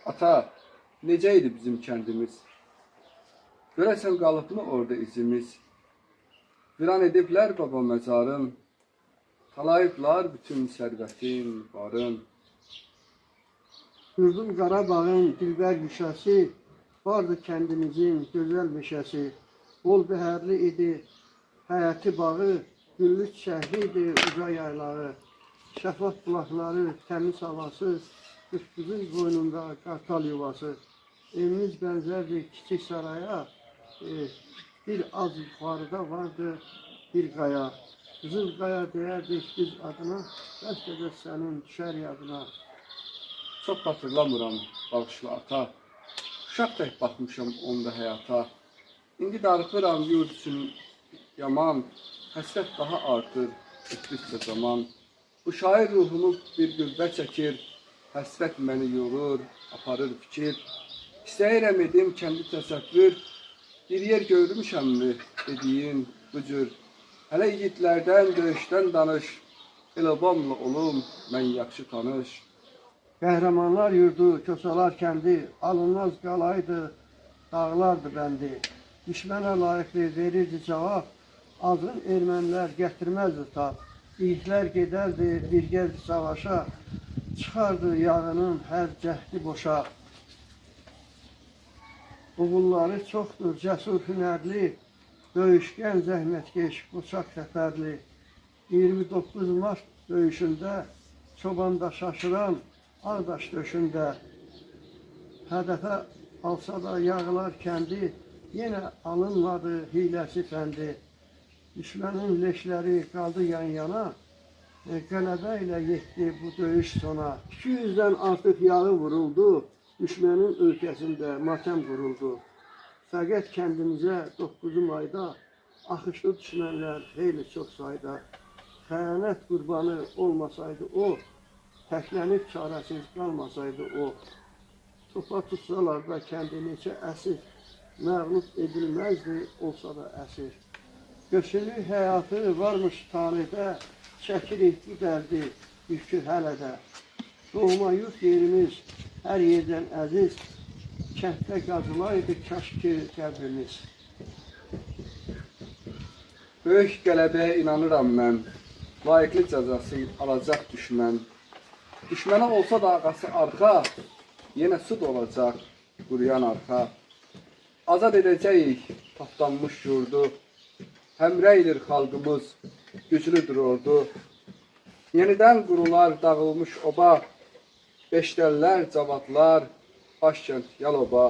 Ata, necəydi bizim kəndimiz? Görəsən qalıbmı orada izimiz? Viran ediblər baba məzarın, talayıblar bütün sərvətin, varın. Yurdum Qarabağın dilbər güşəsi, vardı kəndimizin gözəl meşəsi. Bol bəhərli idi, həyəti bağı, güllü çiçəkli idi uca yaylağı. Şəffaf bulaqları, təmiz havası, qıfqızın boynunda qartal yuvası. Evimiz bənzərdi kiçik saraya, bir az yuxarıda vardı bir qaya. Qızıl qaya deyərdik biz adına, bəlkə də sənin düşər yadına. Çox xatırlamıram, bağışla ata. Uşaq tək baxmışam onda həyata. İndi darıxıram yurt üçün yaman, həsrət daha artır, etdikcə zaman. Bu şair ruhumu bir qüvvə çəkir, həsrət məni yorur, aparır fikir. İstəyirəm edim kəndi təsəvvür, bir yer görmüşəmmi dediyin bu cür. Hələ yiğitlərdən, döyüşdən danış, el-obamla olum, mən yaxşı tanış. Qəhrəmanlar yurdu, Kosalar kəndi, alınmaz qalaydı, dağlardı bəndi. Düşmənə layiqli verirdi cavab, azğın ermənilər gətirməzdi tab. İlklər gedərdi birgəz savaşa, çıxardı yağının hər cəhdi boşa. Oğulları çoxdur, cəsur hünərli, döyüşkən zəhmətkeş, qoçaq səfərli. 29 Mart döyüşündə, çobanda şaşıran Ağdaş döşündə. Hədəfə alsa da yağlar kəndi, yenə alınmadı hiləsi fəndi. Düşmənin leşləri qaldı yan-yana, qələbə ilə yetdi bu döyüş sona. 200-dən artıq yağı vuruldu, düşmənin ölkəsində matəm quruldu. Fəqət kəndimizə 9 ayda axışdı düşmənlər xeyli çox sayda. Xəyanət qurbanı olmasaydı o, təklənib çarəsiz qalmasaydı o. Topa tutsalar da kəndi neçə əsir, məğlub edilməzdi olsa da əsir. Göçülük həyatı varmış tarixdə, çəkirik bu dərdi yükü hələ də. Doğma yurt yerimiz hər yerdən əziz, kənddə qazılaydı kaş ki qəbrimiz. Böyük qələbəyə inanıram mən, layiqli cəzası alacaq düşmən. Düşmənə olsa da ağası arxa, yenə sud olacaq quruyan arxa. Azad edəcəyik tapdanmış yurdu, həmrəydir xalqımız, güclüdür ordu. Yenidən qurular dağılmış oba, Beşdəllər, Cavadlar, Başkənd, Yaloba.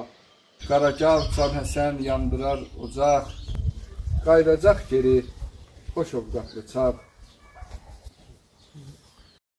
Qaracaq, Can Həsən yandırar ocaq, qaydacaq geri, xoş ovqatlı çağ.